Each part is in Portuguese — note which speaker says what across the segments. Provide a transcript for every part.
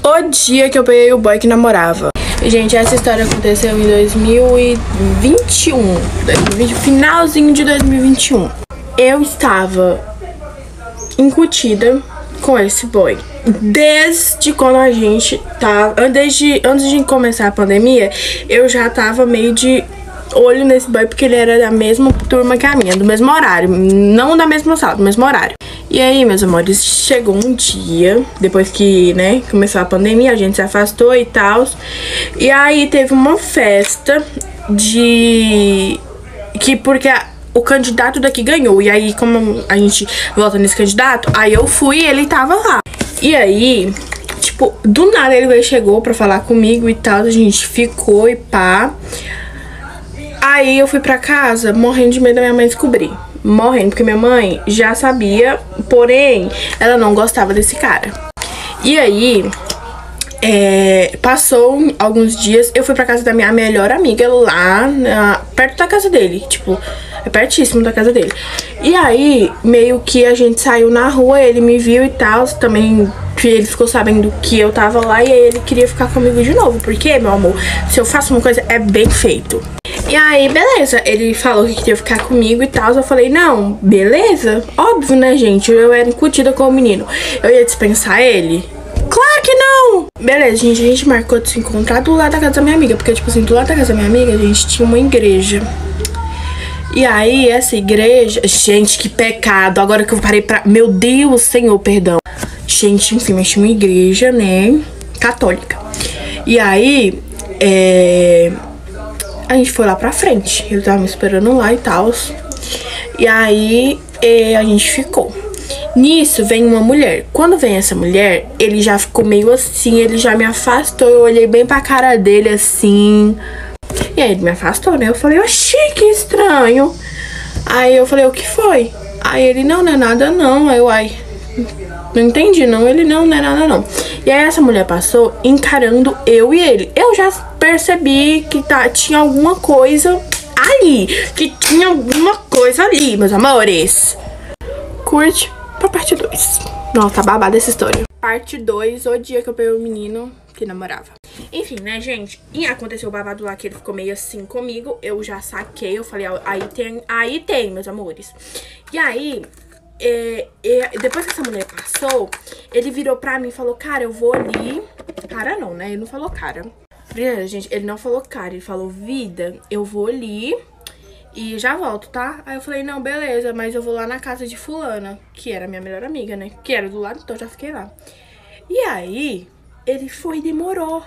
Speaker 1: O dia que eu peguei o boy que namorava. Gente, essa história aconteceu em 2021. Finalzinho de 2021. Eu estava incutida com esse boy. Desde quando a gente tá... Antes de começar a pandemia, eu já tava meio de olho nesse boy, porque ele era da mesma turma que a minha, do mesmo horário. Não da mesma sala, do mesmo horário. E aí, meus amores, chegou um dia, depois que, né, começou a pandemia, a gente se afastou e tal. E aí teve uma festa porque o candidato daqui ganhou. E aí, como a gente vota nesse candidato, aí eu fui e ele tava lá. E aí, tipo, do nada ele chegou pra falar comigo e tal, a gente ficou e pá. Aí eu fui pra casa morrendo de medo da minha mãe descobrir. Morrendo, porque minha mãe já sabia, porém, ela não gostava desse cara. E aí, passou alguns dias, eu fui pra casa da minha melhor amiga lá, perto da casa dele, tipo, é pertíssimo da casa dele. E aí, meio que a gente saiu na rua, ele me viu e tal, também ele ficou sabendo que eu tava lá, e aí ele queria ficar comigo de novo, porque, meu amor, se eu faço uma coisa, é bem feito. E aí, beleza, ele falou que queria ficar comigo e tal, eu falei, não, beleza, óbvio, né, gente, eu era incutida com o menino, eu ia dispensar ele? Claro que não! Beleza, gente, a gente marcou de se encontrar do lado da casa da minha amiga, porque, tipo assim, do lado da casa da minha amiga, a gente tinha uma igreja. E aí, essa igreja... Gente, que pecado, agora que eu parei pra... Meu Deus, Senhor, perdão. Gente, enfim, mas tinha uma igreja, né, católica. E aí, a gente foi lá pra frente. Ele tava me esperando lá e tal. E aí, a gente ficou. Nisso, vem uma mulher. Quando vem essa mulher, ele já ficou meio assim, ele já me afastou. Eu olhei bem pra cara dele, assim. E aí, ele me afastou, né? Eu falei, oxi, que estranho. Aí eu falei, o que foi? Aí ele, não é nada não. Aí eu, não entendi, não. Ele, não é nada não. E aí essa mulher passou encarando eu e ele. Eu já percebi que tinha alguma coisa ali. Que tinha alguma coisa ali, meus amores. Curte pra parte 2. Nossa, tá babada essa história. Parte 2, o dia que eu peguei o menino que namorava. Enfim, né, gente? E aconteceu o babado lá que ele ficou meio assim comigo. Eu já saquei, eu falei, aí tem, meus amores. E aí... depois que essa mulher passou, ele virou pra mim e falou, cara, eu vou ali. Cara não, né? Ele não falou cara. Gente, ele não falou cara, ele falou, vida, eu vou ali e já volto, tá? Aí eu falei, não, beleza, mas eu vou lá na casa de fulana, que era minha melhor amiga, né? Que era do lado, então eu já fiquei lá. E aí, ele foi e demorou.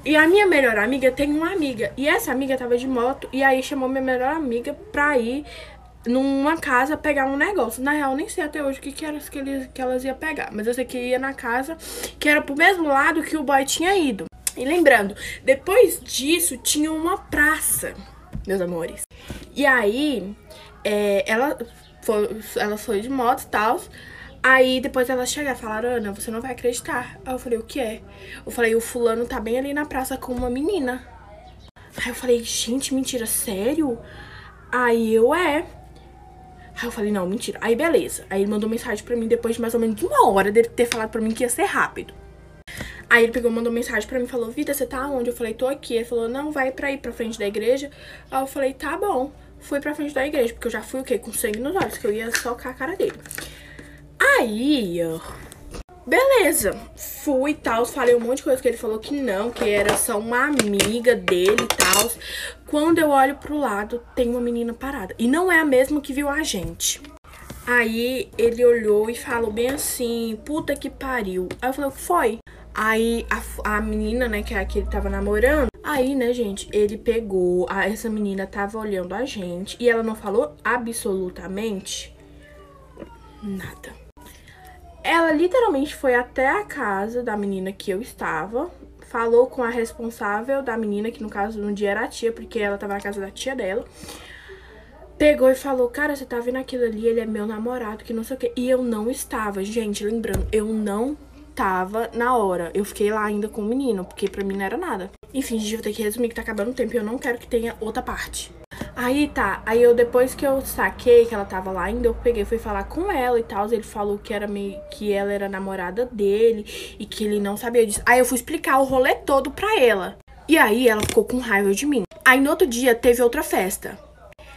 Speaker 1: E a minha melhor amiga tem uma amiga. E essa amiga tava de moto. E aí chamou minha melhor amiga pra ir numa casa pegar um negócio. Na real, nem sei até hoje o que era que elas iam pegar. Mas eu sei que ia na casa que era pro mesmo lado que o boy tinha ido. E lembrando, depois disso tinha uma praça, meus amores. E aí, ela foi de moto e tal. Aí depois elas chegaram e falaram, Ana, você não vai acreditar. Aí eu falei, o que é? Eu falei, o fulano tá bem ali na praça com uma menina. Aí eu falei, gente, mentira, sério? Aí Aí eu falei, não, mentira. Aí beleza. Aí ele mandou mensagem pra mim depois de mais ou menos uma hora dele ter falado pra mim que ia ser rápido. Aí ele pegou, mandou mensagem pra mim e falou, Vida, você tá onde? Eu falei, tô aqui. Ele falou, não, vai pra ir pra frente da igreja. Aí eu falei, tá bom. Fui pra frente da igreja, porque eu já fui o quê? Com sangue nos olhos, que eu ia socar a cara dele. Aí, beleza, fui e tal, falei um monte de coisa que ele falou que não, que era só uma amiga dele e tal. Quando eu olho pro lado, tem uma menina parada. E não é a mesma que viu a gente. Aí ele olhou e falou bem assim, puta que pariu. Aí eu falei, o que foi? Aí a menina, né, que é a que ele tava namorando. Aí, né, gente, ele pegou, essa menina tava olhando a gente. E ela não falou absolutamente nada. Ela literalmente foi até a casa da menina que eu estava, falou com a responsável da menina, que no caso no dia era a tia, porque ela tava na casa da tia dela. Pegou e falou, cara, você tá vendo aquilo ali? Ele é meu namorado, que não sei o quê. E eu não estava, gente, lembrando, eu não tava na hora. Eu fiquei lá ainda com o menino, porque pra mim não era nada. Enfim, gente, eu vou ter que resumir que tá acabando o tempo e eu não quero que tenha outra parte. Aí tá, aí eu depois que eu saquei que ela tava lá ainda, eu peguei, fui falar com ela e tal. Ele falou que era meio que ela era namorada dele e que ele não sabia disso. Aí eu fui explicar o rolê todo pra ela. E aí ela ficou com raiva de mim. Aí no outro dia teve outra festa.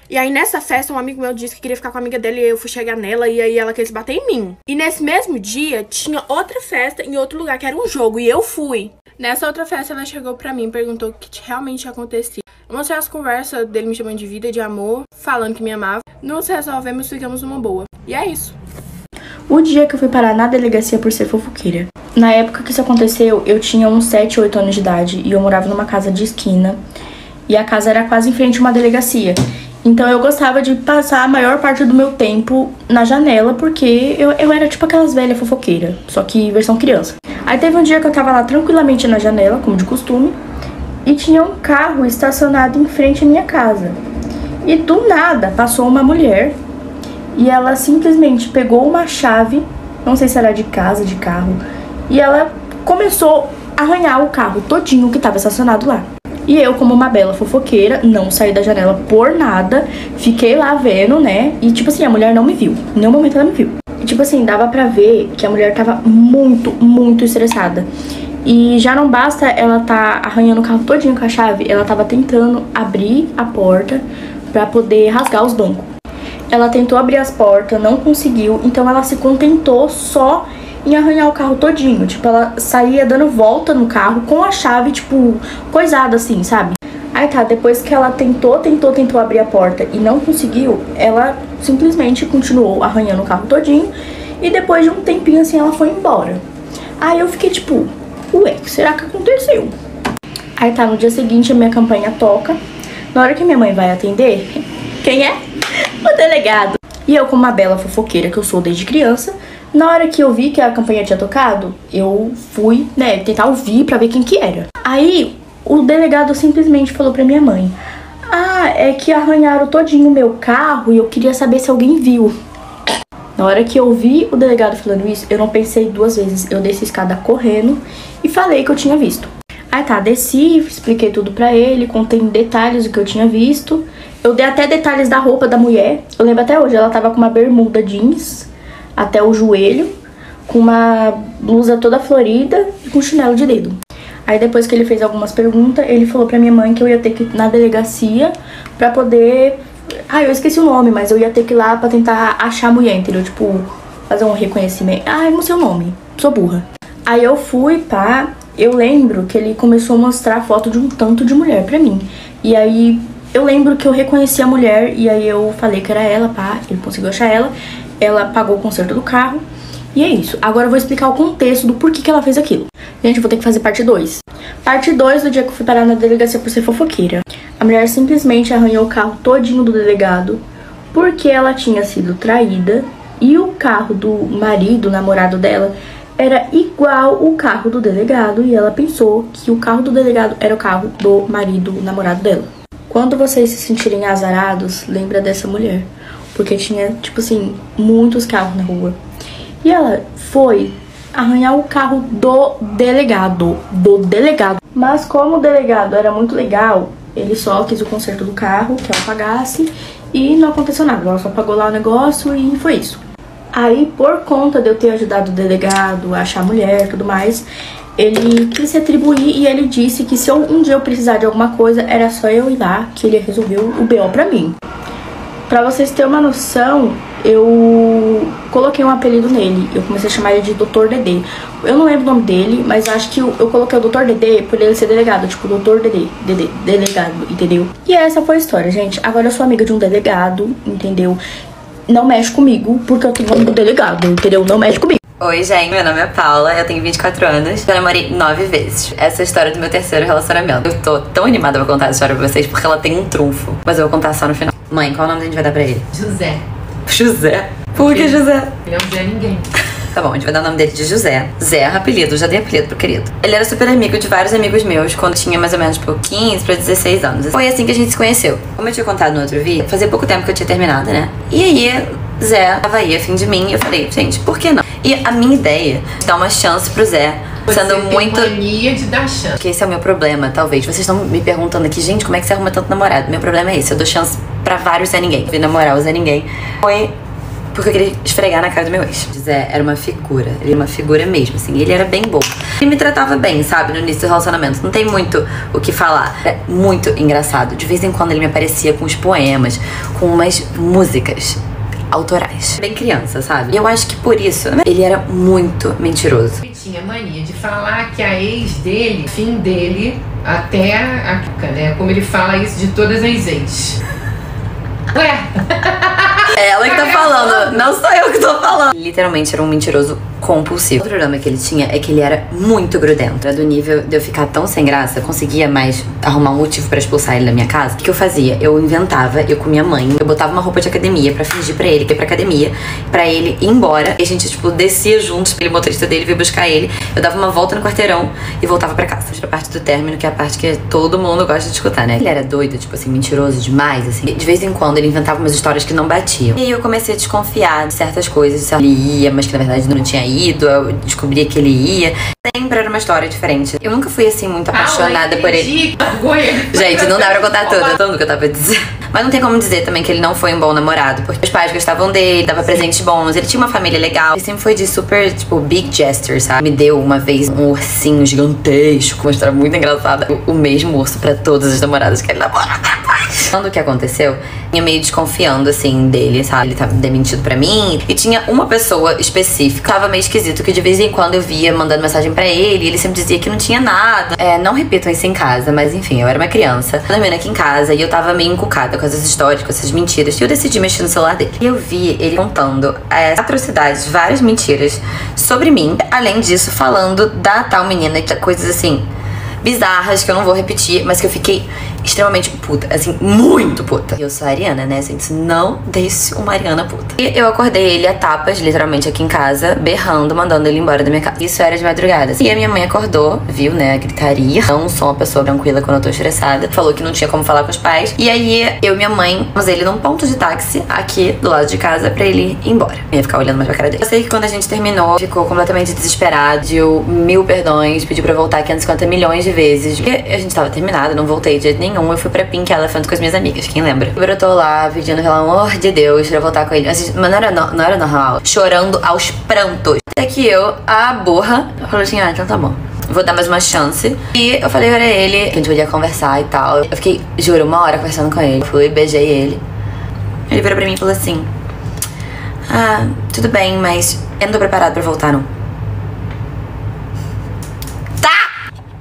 Speaker 1: E aí nessa festa um amigo meu disse que queria ficar com a amiga dele e eu fui chegar nela e aí ela quis bater em mim. E nesse mesmo dia tinha outra festa em outro lugar que era um jogo e eu fui. Nessa outra festa ela chegou pra mim e perguntou o que realmente acontecia. Eu mostrei as conversas dele me chamando de vida, de amor, falando que me amava. Nos resolvemos, ficamos numa boa. E é isso.
Speaker 2: O dia que eu fui parar na delegacia por ser fofoqueira. Na época que isso aconteceu, eu tinha uns 7, 8 anos de idade e eu morava numa casa de esquina. E a casa era quase em frente a uma delegacia. Então eu gostava de passar a maior parte do meu tempo na janela, porque eu era tipo aquelas velhas fofoqueiras, só que versão criança. Aí teve um dia que eu tava lá tranquilamente na janela, como de costume, e tinha um carro estacionado em frente à minha casa. E do nada passou uma mulher e ela simplesmente pegou uma chave, não sei se era de casa, de carro, e ela começou a arranhar o carro todinho que tava estacionado lá. E eu, como uma bela fofoqueira, não saí da janela por nada, fiquei lá vendo, né? E tipo assim, a mulher não me viu, em nenhum momento ela me viu. E tipo assim, dava pra ver que a mulher tava muito, muito estressada. E já não basta ela tá arranhando o carro todinho com a chave, ela tava tentando abrir a porta pra poder rasgar os bancos. Ela tentou abrir as portas, não conseguiu, então ela se contentou só em arranhar o carro todinho. Tipo, ela saía dando volta no carro com a chave, tipo, coisada assim, sabe? Aí tá, depois que ela tentou abrir a porta e não conseguiu, ela simplesmente continuou arranhando o carro todinho. E depois de um tempinho assim, ela foi embora. Aí eu fiquei tipo, ué, o que será que aconteceu? Aí tá, no dia seguinte a minha campainha toca. Na hora que minha mãe vai atender, quem é? O delegado. E eu, como uma bela fofoqueira que eu sou desde criança, na hora que eu vi que a campainha tinha tocado, eu fui, né, tentar ouvir pra ver quem que era. Aí o delegado simplesmente falou pra minha mãe: ah, é que arranharam todinho o meu carro e eu queria saber se alguém viu. Na hora que eu vi o delegado falando isso, eu não pensei duas vezes. Eu desci a escada correndo e falei que eu tinha visto. Aí tá, desci, expliquei tudo pra ele, contei em detalhes o que eu tinha visto. Eu dei até detalhes da roupa da mulher. Eu lembro até hoje, ela tava com uma bermuda jeans até o joelho, com uma blusa toda florida e com chinelo de dedo. Aí depois que ele fez algumas perguntas, ele falou pra minha mãe que eu ia ter que ir na delegacia pra poder... Ah, eu esqueci o nome, mas eu ia ter que ir lá pra tentar achar a mulher, entendeu? Tipo, fazer um reconhecimento. Ah, eu não sei o nome, sou burra. Aí eu fui, pá, eu lembro que ele começou a mostrar foto de um tanto de mulher pra mim. E aí eu lembro que eu reconheci a mulher e aí eu falei que era ela, pá, ele conseguiu achar ela. Ela pagou o conserto do carro. E é isso. Agora eu vou explicar o contexto do porquê que ela fez aquilo. Gente, eu vou ter que fazer parte 2. Parte 2 do dia que eu fui parar na delegacia por ser fofoqueira. A mulher simplesmente arranhou o carro todinho do delegado porque ela tinha sido traída e o carro do marido, namorado dela, era igual o carro do delegado e ela pensou que o carro do delegado era o carro do marido, namorado dela. Quando vocês se sentirem azarados, lembra dessa mulher. Porque tinha, tipo assim, muitos carros na rua. E ela foi arranhar o carro do delegado. Mas como o delegado era muito legal, ele só quis o conserto do carro, que ela pagasse. E não aconteceu nada, ela só pagou lá o negócio e foi isso. Aí, por conta de eu ter ajudado o delegado a achar a mulher e tudo mais, ele quis se atribuir e ele disse que se um dia eu precisar de alguma coisa, era só eu ir lá, que ele resolveu o BO pra mim. Pra vocês terem uma noção, eu coloquei um apelido nele. Eu comecei a chamar ele de Dr. Dedê. Eu não lembro o nome dele, mas acho que eu coloquei o Dr. Dedê por ele ser delegado. Tipo, Dr. Dedê, delegado, entendeu? E essa foi a história, gente. Agora eu sou amiga de um delegado, entendeu? Não mexe comigo, porque eu tenho o nome do delegado, entendeu? Não mexe comigo.
Speaker 3: Oi, gente, meu nome é Paula, eu tenho 24 anos, já namorei 9 vezes. Essa é a história do meu terceiro relacionamento. Eu tô tão animada pra contar essa história pra vocês, porque ela tem um trunfo, mas eu vou contar só no final. Mãe, qual o nome que a gente vai dar pra ele?
Speaker 4: José.
Speaker 3: José? Por que José?
Speaker 4: Ele não é ninguém.
Speaker 3: Tá bom, a gente vai dar o nome dele de José. Zé, apelido, já dei apelido pro querido. Ele era super amigo de vários amigos meus quando tinha mais ou menos por 15 pra 16 anos. Foi assim que a gente se conheceu. Como eu tinha contado no outro vídeo, fazia pouco tempo que eu tinha terminado, né? E aí, Zé tava aí a fim de mim e eu falei, gente, por que não? E a minha ideia é dar uma chance pro Zé sendo muito...
Speaker 4: mania de dar chance.
Speaker 3: Que esse é o meu problema, talvez. Vocês estão me perguntando aqui, gente, como é que você arruma tanto namorado? Meu problema é esse, eu dou chance pra vários Zé Ninguém. Vi namorar o Zé Ninguém. Foi porque eu queria esfregar na cara do meu ex. Zé era uma figura, ele era uma figura mesmo, assim. Ele era bem bom. Ele me tratava bem, sabe, no início do relacionamento. Não tem muito o que falar. Era muito engraçado. De vez em quando ele me aparecia com uns poemas, com umas músicas autorais. Bem criança, sabe? E eu acho que por isso ele era muito mentiroso.
Speaker 4: Ele tinha mania de falar que a ex dele, fim dele, até a né? Como ele fala isso de todas as ex. Ué?
Speaker 3: É ela que tá falando, não sou eu que tô falando. Literalmente era um mentiroso compulsivo. Outro problema que ele tinha é que ele era muito grudento. Era do nível de eu ficar tão sem graça, eu conseguia mais arrumar um motivo pra expulsar ele da minha casa. O que eu fazia? Eu inventava, eu com minha mãe, eu botava uma roupa de academia pra fingir pra ele que ia pra academia, pra ele ir embora. E a gente, tipo, descia juntos, ele, motorista dele, veio buscar ele. Eu dava uma volta no quarteirão e voltava pra casa. Pra parte do término, que é a parte que todo mundo gosta de escutar, né? Ele era doido, tipo assim, mentiroso demais, assim. De vez em quando ele inventava umas histórias que não batiam. E aí eu comecei a desconfiar de certas coisas. Ele ia, mas que na verdade não tinha ido. Eu descobria que ele ia. Sempre era uma história diferente. Eu nunca fui assim muito apaixonada por ele. Gente, não dá pra contar tudo que eu tava dizendo. Mas não tem como dizer também que ele não foi um bom namorado, porque os pais gostavam dele, dava presentes bons, ele tinha uma família legal. Ele sempre foi de super, tipo, big gesture, sabe? Me deu uma vez um ursinho gigantesco, uma história muito engraçada. O mesmo urso pra todas as namoradas que ele namora. Quando o que aconteceu, eu meio desconfiando, assim, dele, sabe? Ele tava demitido pra mim. E tinha uma pessoa específica, tava meio esquisito, que de vez em quando eu via mandando mensagem pra ele, e ele sempre dizia que não tinha nada. Não repitam isso em casa, mas enfim, eu era uma criança, dormindo aqui em casa, e eu tava meio encucada com essas histórias, com essas mentiras, e eu decidi mexer no celular dele. E eu vi ele contando atrocidades, várias mentiras sobre mim. Além disso, falando da tal menina, que coisas assim bizarras, que eu não vou repetir, mas que eu fiquei extremamente puta, assim, muito puta. Eu sou a Ariana, né, gente? Não deixe uma Ariana puta. E eu acordei ele a tapas, literalmente, aqui em casa, berrando, mandando ele embora da minha casa. Isso era de madrugada. E a minha mãe acordou, viu, né, a gritaria. Não sou uma pessoa tranquila quando eu tô estressada. Falou que não tinha como falar com os pais. E aí, eu e minha mãe, pus ele num ponto de táxi, aqui, do lado de casa, pra ele ir embora. Eu ia ficar olhando mais pra cara dele. Eu sei que quando a gente terminou, ficou completamente desesperado, pediu 1000 perdões, pediu pra voltar 550 milhões de vezes. Porque a gente tava terminado, não voltei de jeito nenhum. Eu fui pra Pink Elephant com as minhas amigas, quem lembra? Eu tô lá pedindo, pelo amor de Deus, pra voltar com ele. Mas não era normal. Chorando aos prantos. Até que eu, a burra, falou assim, então tá bom, vou dar mais uma chance. E eu falei pra ele que a gente podia conversar e tal. Eu fiquei, juro, uma hora conversando com ele. Fui, beijei ele. Ele virou pra mim e falou assim, tudo bem, mas eu não tô preparado pra voltar, não.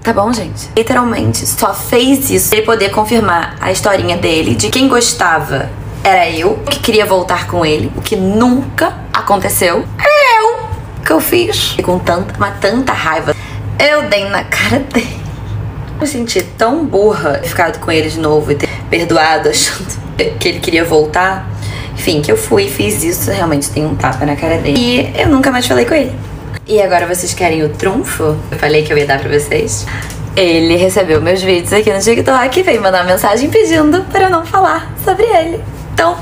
Speaker 3: Tá bom, gente? Literalmente, só fez isso pra ele poder confirmar a historinha dele, de quem gostava era eu, que queria voltar com ele, o que nunca aconteceu. O que eu fiz? E com tanta raiva, eu dei na cara dele. Eu me senti tão burra de ter ficado com ele de novo e ter perdoado, achando que ele queria voltar. Enfim, que eu fui e fiz isso, realmente tem um tapa na cara dele. E eu nunca mais falei com ele. E agora vocês querem o trunfo? Eu falei que eu ia dar pra vocês. Ele recebeu meus vídeos aqui no TikTok e veio mandar uma mensagem pedindo pra eu não falar sobre ele. Então,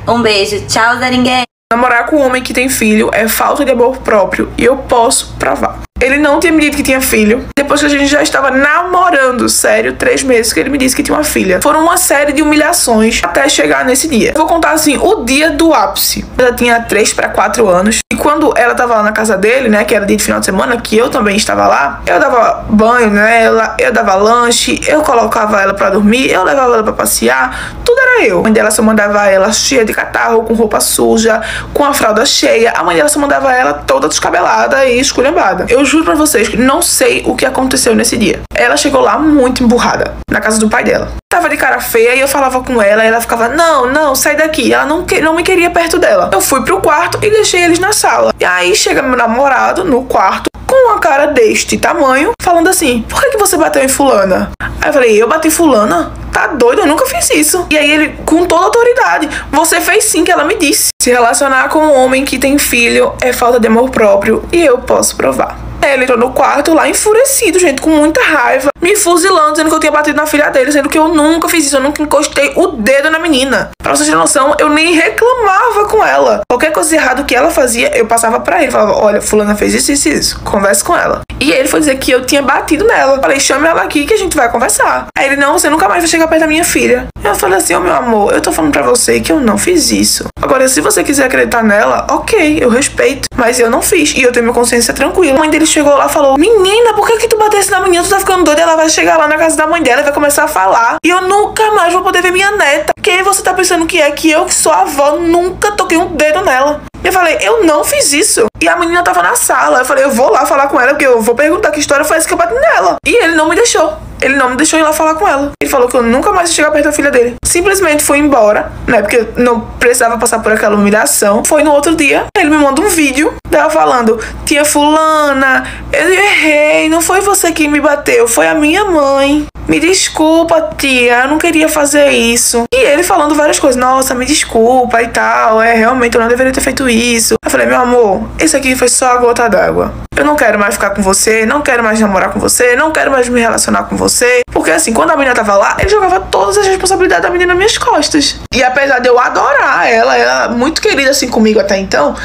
Speaker 3: um beijo. Tchau, Zé Ninguém.
Speaker 5: Namorar com um homem que tem filho é falta de amor próprio e eu posso provar. Ele não tinha me dito que tinha filho. Depois que a gente já estava namorando, sério, 3 meses que ele me disse que tinha uma filha. Foram uma série de humilhações até chegar nesse dia. Vou contar assim, o dia do ápice. Ela tinha 3 para 4 anos. E quando ela tava lá na casa dele, né, que era dia de final de semana, que eu também estava lá, eu dava banho nela, eu dava lanche, eu colocava ela pra dormir, eu levava ela pra passear, tudo era eu. A mãe dela só mandava ela cheia de catarro, com roupa suja, com a fralda cheia. A mãe dela só mandava ela toda descabelada e esculhambada. Eu juro pra vocês que não sei o que aconteceu nesse dia. Ela chegou lá muito emburrada, na casa do pai dela. Tava de cara feia e eu falava com ela e ela ficava, não, sai daqui. Ela não me queria perto dela. Eu fui pro quarto e deixei eles na sala. E aí chega meu namorado no quarto com uma cara deste tamanho, falando assim, por que você bateu em fulana? Aí eu falei, eu bati em fulana? Tá doido, eu nunca fiz isso. E aí ele, com toda autoridade, você fez sim, que ela me disse. Se relacionar com um homem que tem filho é falta de amor próprio e eu posso provar. Ele entrou no quarto lá enfurecido, gente, com muita raiva. me fuzilando, dizendo que eu tinha batido na filha dele, sendo que eu nunca fiz isso, eu nunca encostei o dedo na menina. Pra vocês terem noção, eu nem reclamava com ela. Qualquer coisa errada que ela fazia, eu passava pra ele, falava, olha, fulana fez isso, isso, isso, converse com ela. E ele foi dizer que eu tinha batido nela. Falei, chame ela aqui que a gente vai conversar. Aí ele, não, você nunca mais vai chegar perto da minha filha. Eu falei assim, meu amor, eu tô falando pra você que eu não fiz isso. Agora, se você quiser acreditar nela, ok, eu respeito. Mas eu não fiz. E eu tenho minha consciência tranquila. A mãe dele chegou lá e falou, menina, por que tu batesse na menina? Tu tá ficando doida? Ela vai chegar lá na casa da mãe dela e vai começar a falar. E eu nunca mais vou poder ver minha neta. Quem você tá pensando que é? Que eu, que sou a avó, nunca toquei um dedo nela. Eu falei, eu não fiz isso. E a menina tava na sala. Eu falei, eu vou lá falar com ela, porque eu vou perguntar que história foi essa que eu bati nela. E ele não me deixou. Ele não me deixou ir lá falar com ela. Ele falou que eu nunca mais ia chegar perto da filha dele. Simplesmente fui embora, né? Porque não precisava passar por aquela humilhação. Foi no outro dia, ele me manda um vídeo dela falando, tia fulana, eu errei, não foi você que me bateu, foi a minha mãe. Me desculpa, tia, eu não queria fazer isso. E ele falando várias coisas, nossa, me desculpa e tal, realmente eu não deveria ter feito isso. Eu falei, meu amor, esse aqui foi só a gota d'água. Eu não quero mais ficar com você, não quero mais namorar com você, não quero mais me relacionar com você. Porque assim, quando a menina tava lá, ele jogava todas as responsabilidades da menina nas minhas costas. E apesar de eu adorar ela muito querida assim comigo até então,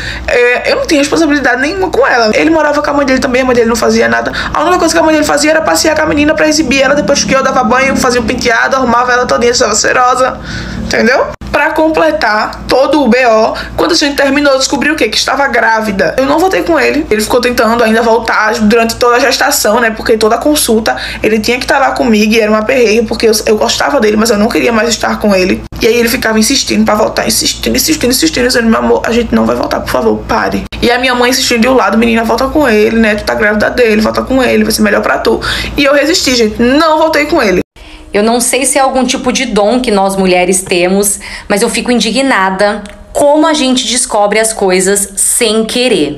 Speaker 5: eu não tinha responsabilidade nenhuma com ela. Ele morava com a mãe dele também, a mãe dele não fazia nada. A única coisa que a mãe dele fazia era passear com a menina pra exibir ela depois que eu dava banho, fazia o penteado, arrumava ela todinha, estava cheirosa. Entendeu? Pra completar todo o BO, quando a gente terminou, descobriu o quê? Que estava grávida. Eu não voltei com ele. Ele ficou tentando ainda voltar durante toda a gestação, né? Porque toda a consulta, ele tinha que estar lá comigo e era um aperreio, porque eu gostava dele, mas eu não queria mais estar com ele. E aí ele ficava insistindo pra voltar, insistindo, dizendo, meu amor, a gente não vai voltar, por favor, pare. E a minha mãe insistindo de um lado, menina, volta com ele, né? Tu tá grávida dele, volta com ele, vai ser melhor pra tu. E eu resisti, gente, não voltei com ele.
Speaker 6: Eu não sei se é algum tipo de dom que nós mulheres temos, mas eu fico indignada como a gente descobre as coisas sem querer.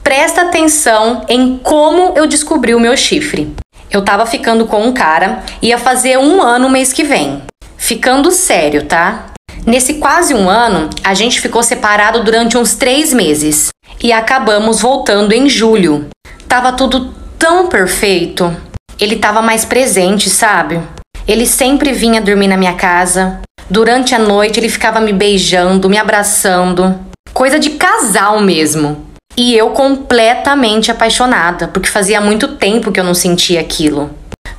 Speaker 6: Presta atenção em como eu descobri o meu chifre. Eu tava ficando com um cara, ia fazer 1 ano mês que vem. Ficando sério, tá? Nesse quase 1 ano, a gente ficou separado durante uns 3 meses. E acabamos voltando em julho. Tava tudo tão perfeito. Ele tava mais presente, sabe? Ele sempre vinha dormir na minha casa. Durante a noite ele ficava me beijando, me abraçando. Coisa de casal mesmo. E eu completamente apaixonada, porque fazia muito tempo que eu não sentia aquilo.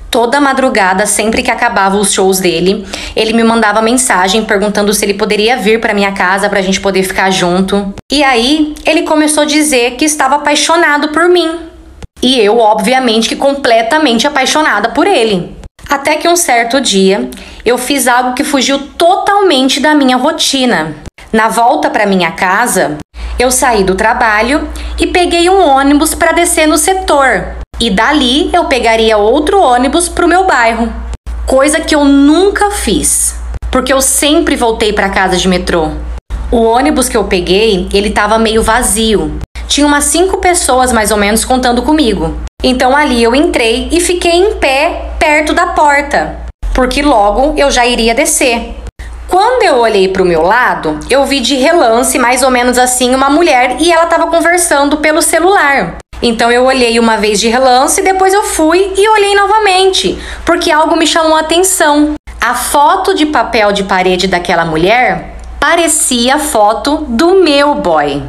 Speaker 6: Toda madrugada, sempre que acabava os shows dele, ele me mandava mensagem perguntando se ele poderia vir pra minha casa pra gente poder ficar junto. E aí, ele começou a dizer que estava apaixonado por mim. E eu, obviamente, que completamente apaixonada por ele. Até que um certo dia, eu fiz algo que fugiu totalmente da minha rotina. Na volta para minha casa, eu saí do trabalho e peguei um ônibus para descer no setor. E dali eu pegaria outro ônibus para o meu bairro. Coisa que eu nunca fiz, porque eu sempre voltei para casa de metrô. O ônibus que eu peguei, ele estava meio vazio. Tinha umas 5 pessoas mais ou menos contando comigo. Então ali eu entrei e fiquei em pé perto da porta, porque logo eu já iria descer. Quando eu olhei para o meu lado, eu vi de relance, mais ou menos assim, uma mulher e ela estava conversando pelo celular. Então eu olhei uma vez de relance, depois eu fui e olhei novamente, porque algo me chamou a atenção. A foto de papel de parede daquela mulher parecia a foto do meu boy.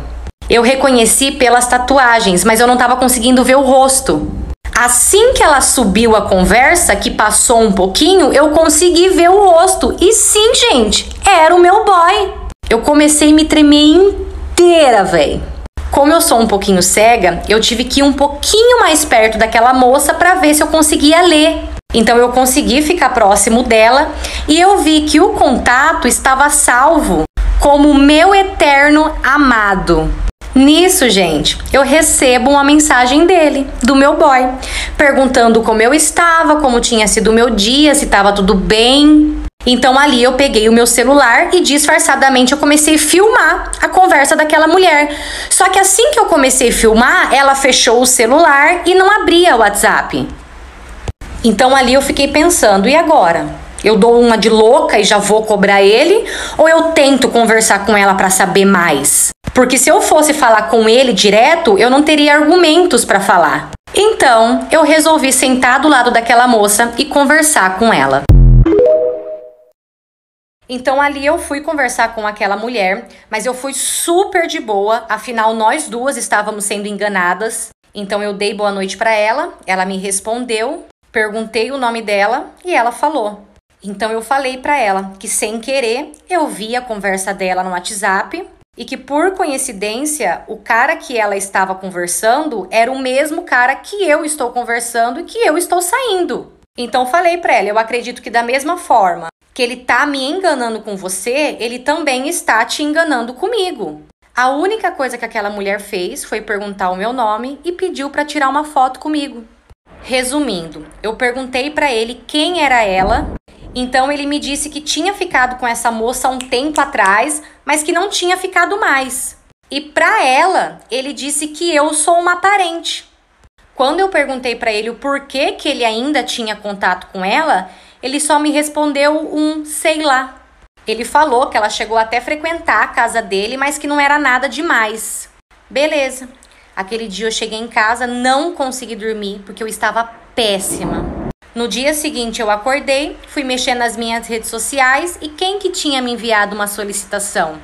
Speaker 6: Eu reconheci pelas tatuagens, mas eu não estava conseguindo ver o rosto. Assim que ela subiu a conversa, que passou um pouquinho, eu consegui ver o rosto. E sim, gente, era o meu boy. Eu comecei a me tremer inteira, velho. Como eu sou um pouquinho cega, eu tive que ir um pouquinho mais perto daquela moça para ver se eu conseguia ler. Então eu consegui ficar próximo dela e eu vi que o contato estava salvo como meu eterno amado. Nisso, gente, eu recebo uma mensagem dele, do meu boy, perguntando como eu estava, como tinha sido o meu dia, se estava tudo bem. Então ali eu peguei o meu celular e disfarçadamente eu comecei a filmar a conversa daquela mulher. Só que assim que eu comecei a filmar, ela fechou o celular e não abria o WhatsApp. Então ali eu fiquei pensando, e agora? Eu dou uma de louca e já vou cobrar ele? Ou eu tento conversar com ela para saber mais? Porque se eu fosse falar com ele direto, eu não teria argumentos para falar. Então, eu resolvi sentar do lado daquela moça e conversar com ela. Então ali eu fui conversar com aquela mulher, mas eu fui super de boa, afinal nós duas estávamos sendo enganadas. Então eu dei boa noite pra ela, ela me respondeu, perguntei o nome dela e ela falou. Então eu falei pra ela que sem querer eu vi a conversa dela no WhatsApp e que por coincidência o cara que ela estava conversando era o mesmo cara que eu estou conversando e que eu estou saindo. Então falei pra ela, eu acredito que da mesma forma que ele tá me enganando com você, ele também está te enganando comigo. A única coisa que aquela mulher fez foi perguntar o meu nome e pediu para tirar uma foto comigo. Resumindo, eu perguntei para ele quem era ela, então ele me disse que tinha ficado com essa moça há um tempo atrás, mas que não tinha ficado mais. E para ela, ele disse que eu sou uma parente. Quando eu perguntei para ele o porquê que ele ainda tinha contato com ela, ele só me respondeu um sei lá. Ele falou que ela chegou até a frequentar a casa dele, mas que não era nada demais. Beleza. Aquele dia eu cheguei em casa, não consegui dormir, porque eu estava péssima. No dia seguinte eu acordei, fui mexer nas minhas redes sociais e quem que tinha me enviado uma solicitação?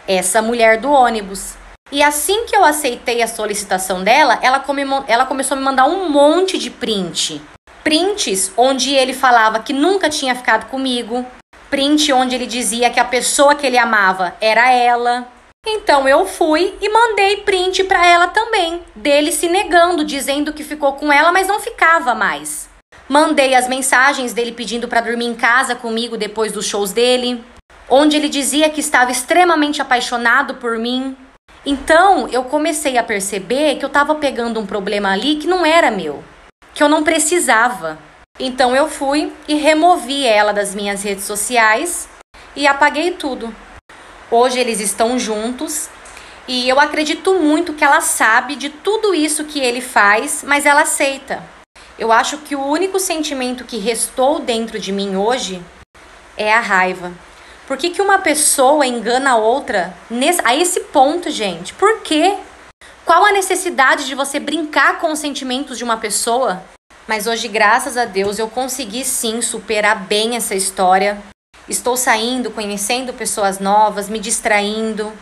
Speaker 6: Essa mulher do ônibus. E assim que eu aceitei a solicitação dela, ela começou a me mandar um monte de print. Prints onde ele falava que nunca tinha ficado comigo. Print onde ele dizia que a pessoa que ele amava era ela. Então eu fui e mandei print pra ela também, dele se negando, dizendo que ficou com ela, mas não ficava mais. Mandei as mensagens dele pedindo pra dormir em casa comigo depois dos shows dele, onde ele dizia que estava extremamente apaixonado por mim. Então eu comecei a perceber que eu tava pegando um problema ali que não era meu, que eu não precisava. Então eu fui e removi ela das minhas redes sociais e apaguei tudo. Hoje eles estão juntos e eu acredito muito que ela sabe de tudo isso que ele faz, mas ela aceita. Eu acho que o único sentimento que restou dentro de mim hoje é a raiva. Por que uma pessoa engana a outra a esse ponto, gente? Por quê? Qual a necessidade de você brincar com os sentimentos de uma pessoa? Mas hoje, graças a Deus, eu consegui sim superar bem essa história. Estou saindo, conhecendo pessoas novas, me distraindo.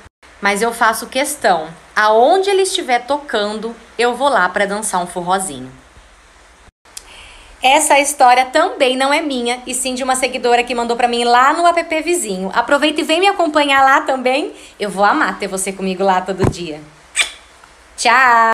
Speaker 6: Mas eu faço questão. Aonde ele estiver tocando, eu vou lá para dançar um forrozinho. Essa história também não é minha, e sim de uma seguidora que mandou para mim lá no app vizinho. Aproveita e vem me acompanhar lá também. Eu vou amar ter você comigo lá todo dia. Tchau!